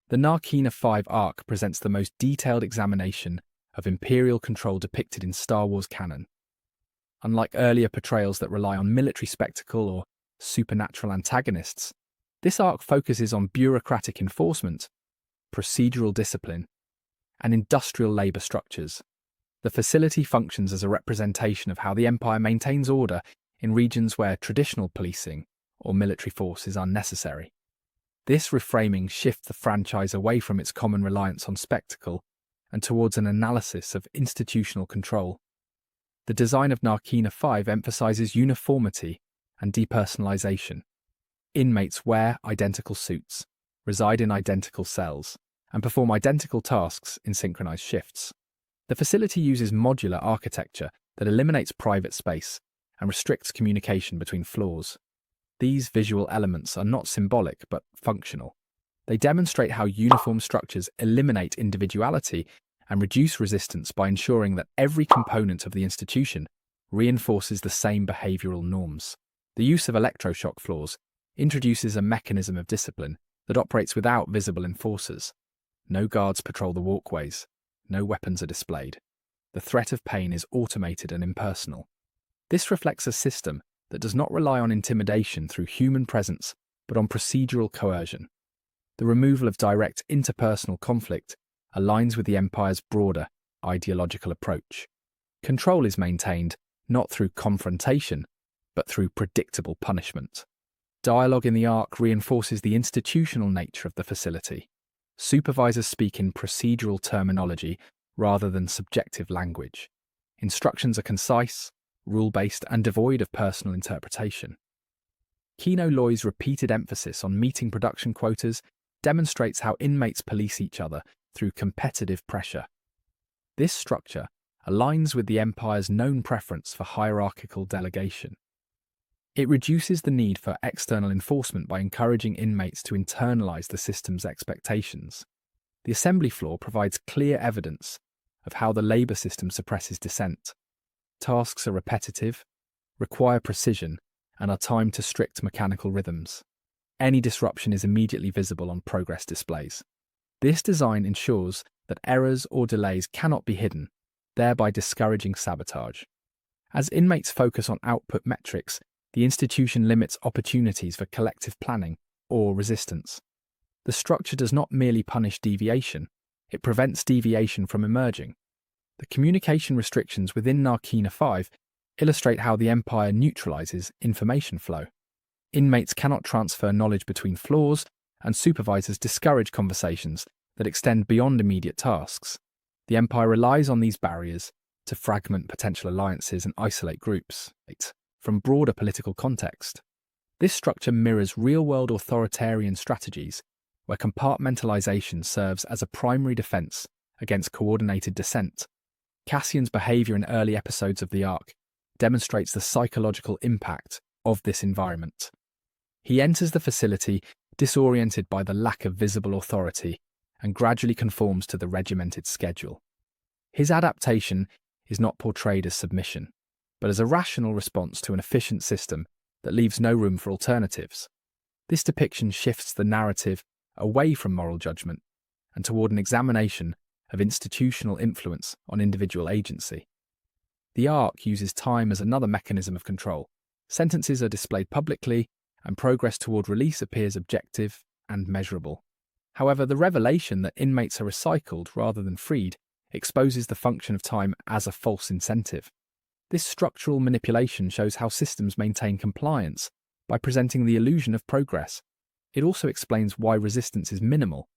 The Narkina 5 arc presents the most detailed examination of imperial control depicted in Star Wars canon. Unlike earlier portrayals that rely on military spectacle or supernatural antagonists, this arc focuses on bureaucratic enforcement, procedural discipline, and industrial labour structures. The facility functions as a representation of how the Empire maintains order in regions where traditional policing or military force is unnecessary. This reframing shifts the franchise away from its common reliance on spectacle and towards an analysis of institutional control. The design of Narkina 5 emphasizes uniformity and depersonalization. Inmates wear identical suits, reside in identical cells, and perform identical tasks in synchronized shifts. The facility uses modular architecture that eliminates private space and restricts communication between floors. These visual elements are not symbolic but functional. They demonstrate how uniform structures eliminate individuality and reduce resistance by ensuring that every component of the institution reinforces the same behavioral norms. The use of electroshock floors introduces a mechanism of discipline that operates without visible enforcers. No guards patrol the walkways. No weapons are displayed. The threat of pain is automated and impersonal. This reflects a system that does not rely on intimidation through human presence, but on procedural coercion. The removal of direct interpersonal conflict aligns with the Empire's broader ideological approach. Control is maintained not through confrontation, but through predictable punishment. Dialogue in the arc reinforces the institutional nature of the facility. Supervisors speak in procedural terminology rather than subjective language. Instructions are concise, rule-based, and devoid of personal interpretation. Kino Loy's repeated emphasis on meeting production quotas demonstrates how inmates police each other through competitive pressure. This structure aligns with the Empire's known preference for hierarchical delegation. It reduces the need for external enforcement by encouraging inmates to internalize the system's expectations. The assembly floor provides clear evidence of how the labor system suppresses dissent. Tasks are repetitive, require precision, and are timed to strict mechanical rhythms. Any disruption is immediately visible on progress displays. This design ensures that errors or delays cannot be hidden, thereby discouraging sabotage. As inmates focus on output metrics, the institution limits opportunities for collective planning or resistance. The structure does not merely punish deviation, it prevents deviation from emerging. The communication restrictions within Narkina 5 illustrate how the Empire neutralizes information flow. Inmates cannot transfer knowledge between floors, and supervisors discourage conversations that extend beyond immediate tasks. The Empire relies on these barriers to fragment potential alliances and isolate groups from broader political context. This structure mirrors real-world authoritarian strategies where compartmentalization serves as a primary defense against coordinated dissent. Cassian's behavior in early episodes of the arc demonstrates the psychological impact of this environment. He enters the facility disoriented by the lack of visible authority and gradually conforms to the regimented schedule. His adaptation is not portrayed as submission, but as a rational response to an efficient system that leaves no room for alternatives. This depiction shifts the narrative away from moral judgment and toward an examination of institutional influence on individual agency. The arc uses time as another mechanism of control. Sentences are displayed publicly, and progress toward release appears objective and measurable. However, the revelation that inmates are recycled rather than freed exposes the function of time as a false incentive. This structural manipulation shows how systems maintain compliance by presenting the illusion of progress. It also explains why resistance is minimal.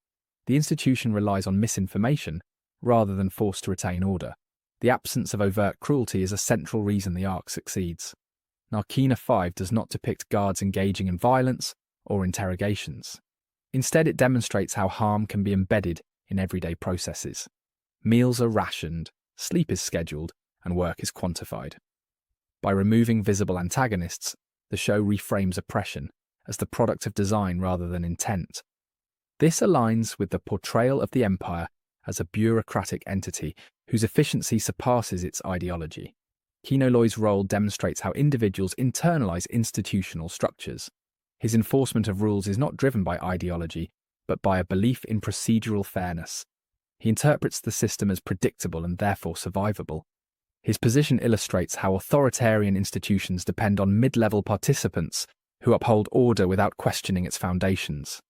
The institution relies on misinformation rather than force to retain order. The absence of overt cruelty is a central reason the arc succeeds. Narkina 5 does not depict guards engaging in violence or interrogations. Instead, it demonstrates how harm can be embedded in everyday processes. Meals are rationed, sleep is scheduled, and work is quantified. By removing visible antagonists, the show reframes oppression as the product of design rather than intent. This aligns with the portrayal of the Empire as a bureaucratic entity whose efficiency surpasses its ideology. Kino Loy's role demonstrates how individuals internalize institutional structures. His enforcement of rules is not driven by ideology, but by a belief in procedural fairness. He interprets the system as predictable and therefore survivable. His position illustrates how authoritarian institutions depend on mid-level participants who uphold order without questioning its foundations.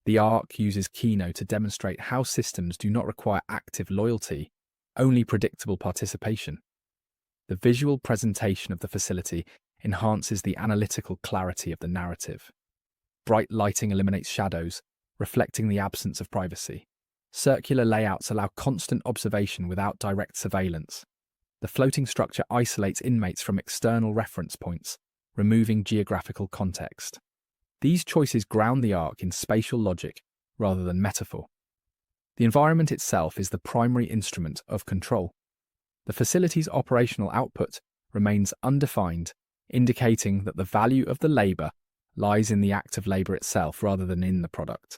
The arc uses Kino to demonstrate how systems do not require active loyalty, only predictable participation. The visual presentation of the facility enhances the analytical clarity of the narrative. Bright lighting eliminates shadows, reflecting the absence of privacy. Circular layouts allow constant observation without direct surveillance. The floating structure isolates inmates from external reference points, removing geographical context. These choices ground the arc in spatial logic rather than metaphor. The environment itself is the primary instrument of control. The facility's operational output remains undefined, indicating that the value of the labour lies in the act of labour itself rather than in the product.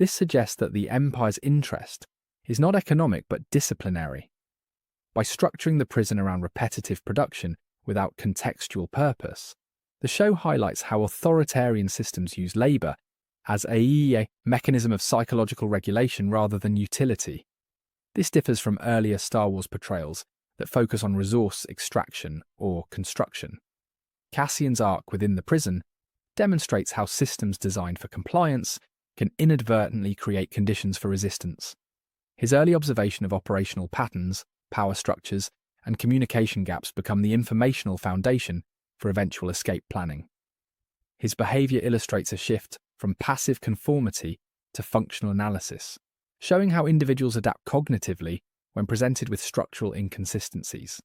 This suggests that the Empire's interest is not economic but disciplinary. By structuring the prison around repetitive production without contextual purpose, the show highlights how authoritarian systems use labour as a mechanism of psychological regulation rather than utility. This differs from earlier Star Wars portrayals that focus on resource extraction or construction. Cassian's arc within the prison demonstrates how systems designed for compliance can inadvertently create conditions for resistance. His early observation of operational patterns, power structures, and communication gaps become the informational foundation for eventual escape planning. His behaviour illustrates a shift from passive conformity to functional analysis, showing how individuals adapt cognitively when presented with structural inconsistencies.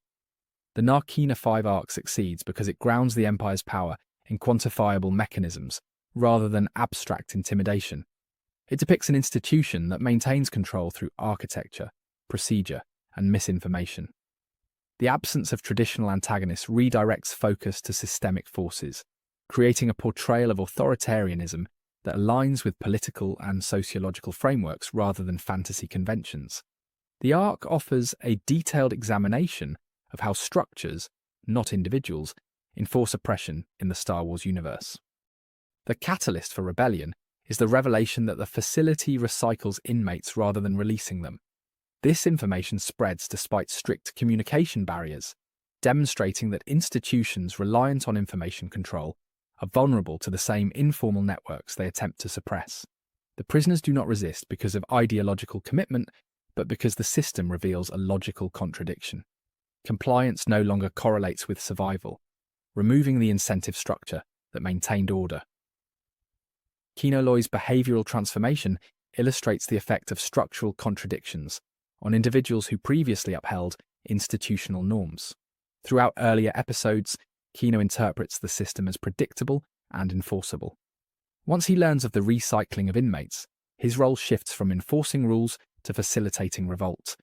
The Narkina 5 arc succeeds because it grounds the Empire's power in quantifiable mechanisms rather than abstract intimidation. It depicts an institution that maintains control through architecture, procedure, and misinformation. The absence of traditional antagonists redirects focus to systemic forces, creating a portrayal of authoritarianism that aligns with political and sociological frameworks rather than fantasy conventions. The arc offers a detailed examination of how structures, not individuals, enforce oppression in the Star Wars universe. The catalyst for rebellion is the revelation that the facility recycles inmates rather than releasing them. This information spreads despite strict communication barriers, demonstrating that institutions reliant on information control are vulnerable to the same informal networks they attempt to suppress. The prisoners do not resist because of ideological commitment, but because the system reveals a logical contradiction. Compliance no longer correlates with survival, removing the incentive structure that maintained order. Kino Loy's behavioural transformation illustrates the effect of structural contradictions on individuals who previously upheld institutional norms. Throughout earlier episodes, Kino interprets the system as predictable and enforceable. Once he learns of the recycling of inmates, his role shifts from enforcing rules to facilitating revolt.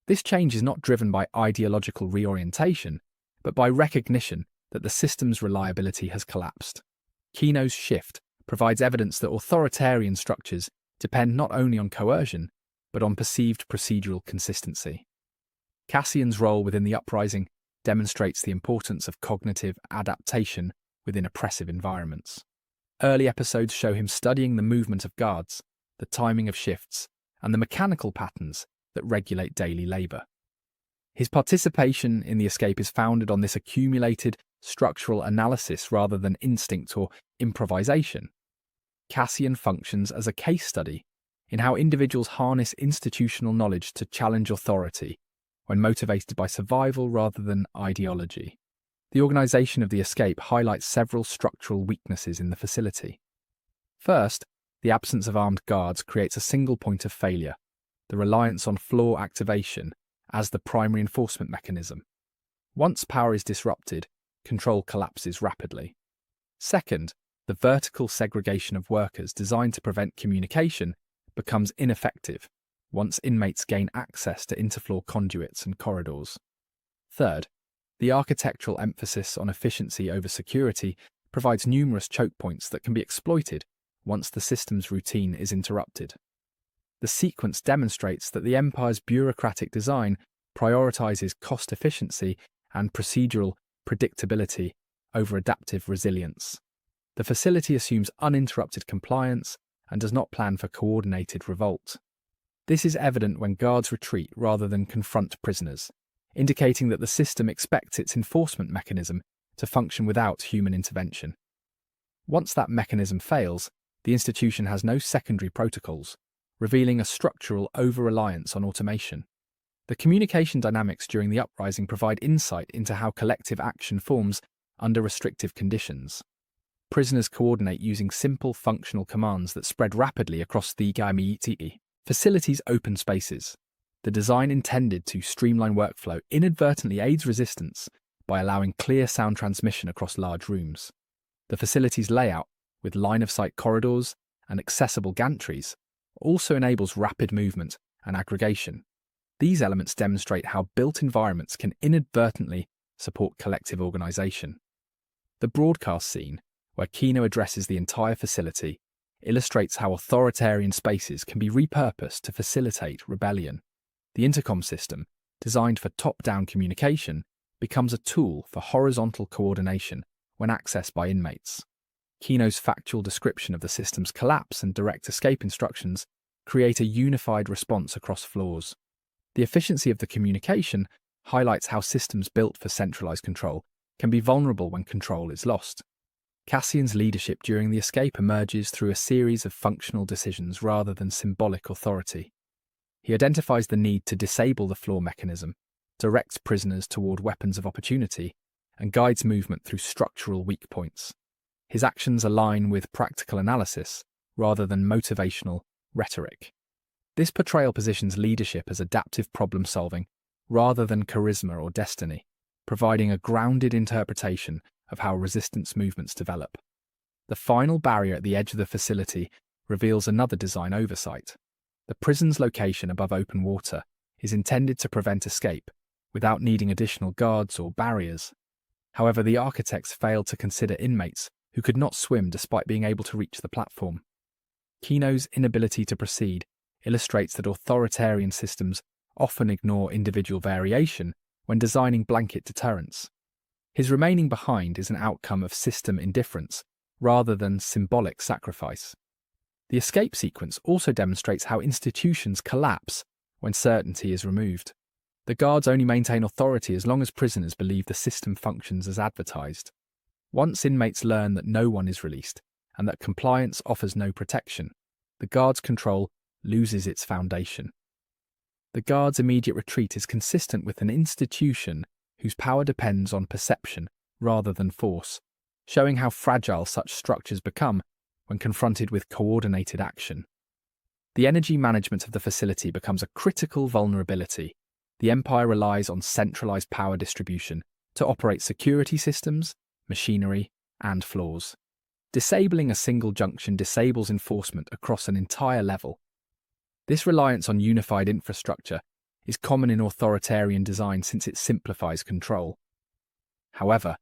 This change is not driven by ideological reorientation, but by recognition that the system's reliability has collapsed. Kino's shift provides evidence that authoritarian structures depend not only on coercion, but on perceived procedural consistency. Cassian's role within the uprising demonstrates the importance of cognitive adaptation within oppressive environments. Early episodes show him studying the movement of guards, the timing of shifts, and the mechanical patterns that regulate daily labour. His participation in the escape is founded on this accumulated structural analysis rather than instinct or improvisation. Cassian functions as a case study in how individuals harness institutional knowledge to challenge authority when motivated by survival rather than ideology. The organisation of the escape highlights several structural weaknesses in the facility. First, the absence of armed guards creates a single point of failure, the reliance on floor activation as the primary enforcement mechanism. Once power is disrupted, control collapses rapidly. Second, the vertical segregation of workers designed to prevent communication becomes ineffective once inmates gain access to interfloor conduits and corridors. Third, the architectural emphasis on efficiency over security provides numerous choke points that can be exploited once the system's routine is interrupted. The sequence demonstrates that the Empire's bureaucratic design prioritizes cost efficiency and procedural predictability over adaptive resilience. The facility assumes uninterrupted compliance and does not plan for coordinated revolt. This is evident when guards retreat rather than confront prisoners, indicating that the system expects its enforcement mechanism to function without human intervention. Once that mechanism fails, the institution has no secondary protocols, revealing a structural over-reliance on automation. The communication dynamics during the uprising provide insight into how collective action forms under restrictive conditions. Prisoners coordinate using simple functional commands that spread rapidly across the facility's open spaces. The design intended to streamline workflow inadvertently aids resistance by allowing clear sound transmission across large rooms. The facility's layout, with line-of-sight corridors and accessible gantries, also enables rapid movement and aggregation. These elements demonstrate how built environments can inadvertently support collective organization. The broadcast scene, where Kino addresses the entire facility, illustrates how authoritarian spaces can be repurposed to facilitate rebellion. The intercom system, designed for top-down communication, becomes a tool for horizontal coordination when accessed by inmates. Kino's factual description of the system's collapse and direct escape instructions create a unified response across floors. The efficiency of the communication highlights how systems built for centralized control can be vulnerable when control is lost. Cassian's leadership during the escape emerges through a series of functional decisions rather than symbolic authority. He identifies the need to disable the floor mechanism, directs prisoners toward weapons of opportunity, and guides movement through structural weak points. His actions align with practical analysis rather than motivational rhetoric. This portrayal positions leadership as adaptive problem-solving rather than charisma or destiny, providing a grounded interpretation of how resistance movements develop. The final barrier at the edge of the facility reveals another design oversight. The prison's location above open water is intended to prevent escape without needing additional guards or barriers. However, the architects failed to consider inmates who could not swim despite being able to reach the platform. Kino's inability to proceed illustrates that authoritarian systems often ignore individual variation when designing blanket deterrence. His remaining behind is an outcome of system indifference rather than symbolic sacrifice. The escape sequence also demonstrates how institutions collapse when certainty is removed. The guards only maintain authority as long as prisoners believe the system functions as advertised. Once inmates learn that no one is released and that compliance offers no protection, the guards' control loses its foundation. The guards' immediate retreat is consistent with an institution whose power depends on perception rather than force, showing how fragile such structures become when confronted with coordinated action. The energy management of the facility becomes a critical vulnerability. The Empire relies on centralized power distribution to operate security systems, machinery, and floors. Disabling a single junction disables enforcement across an entire level. This reliance on unified infrastructure is common in authoritarian design since it simplifies control. However,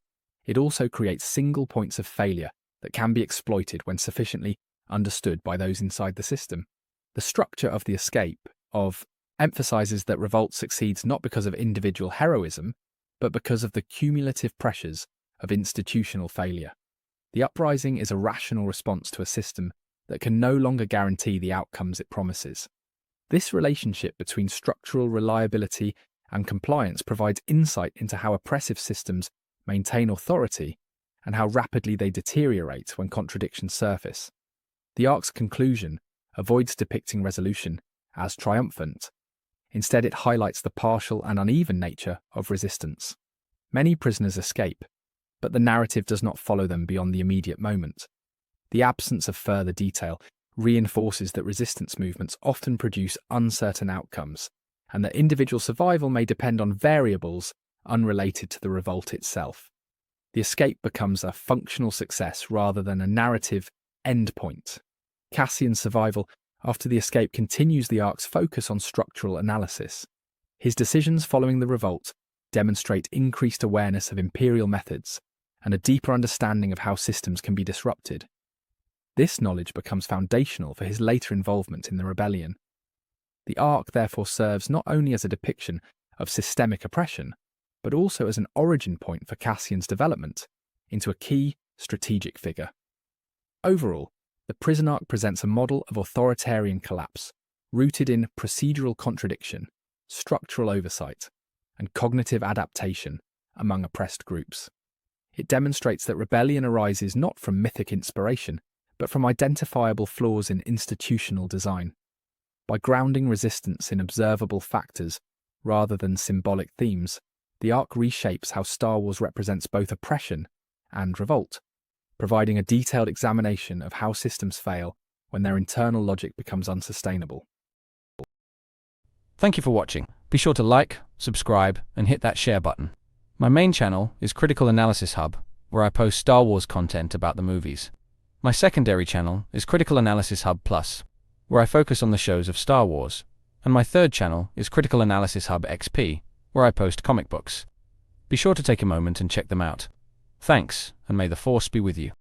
it also creates single points of failure that can be exploited when sufficiently understood by those inside the system. The structure of the escape emphasizes that revolt succeeds not because of individual heroism, but because of the cumulative pressures of institutional failure. The uprising is a rational response to a system that can no longer guarantee the outcomes it promises. This relationship between structural reliability and compliance provides insight into how oppressive systems maintain authority and how rapidly they deteriorate when contradictions surface. The arc's conclusion avoids depicting resolution as triumphant. Instead, it highlights the partial and uneven nature of resistance. Many prisoners escape, but the narrative does not follow them beyond the immediate moment. The absence of further detail reinforces that resistance movements often produce uncertain outcomes, and that individual survival may depend on variables unrelated to the revolt itself. The escape becomes a functional success rather than a narrative endpoint. Cassian's survival after the escape continues the arc's focus on structural analysis. His decisions following the revolt demonstrate increased awareness of imperial methods and a deeper understanding of how systems can be disrupted. This knowledge becomes foundational for his later involvement in the rebellion. The arc therefore serves not only as a depiction of systemic oppression, but also as an origin point for Cassian's development into a key strategic figure. Overall, The prison arc presents a model of authoritarian collapse, rooted in procedural contradiction, structural oversight, and cognitive adaptation among oppressed groups. It demonstrates that rebellion arises not from mythic inspiration, but from identifiable flaws in institutional design. By grounding resistance in observable factors rather than symbolic themes, the arc reshapes how Star Wars represents both oppression and revolt, providing a detailed examination of how systems fail when their internal logic becomes unsustainable. Thank you for watching. Be sure to like, subscribe, and hit that share button. My main channel is Critical Analysis Hub, where I post Star Wars content about the movies. My secondary channel is Critical Analysis Hub Plus, where I focus on the shows of Star Wars. And my third channel is Critical Analysis Hub XP, where I post comic books. Be sure to take a moment and check them out. Thanks, and may the Force be with you.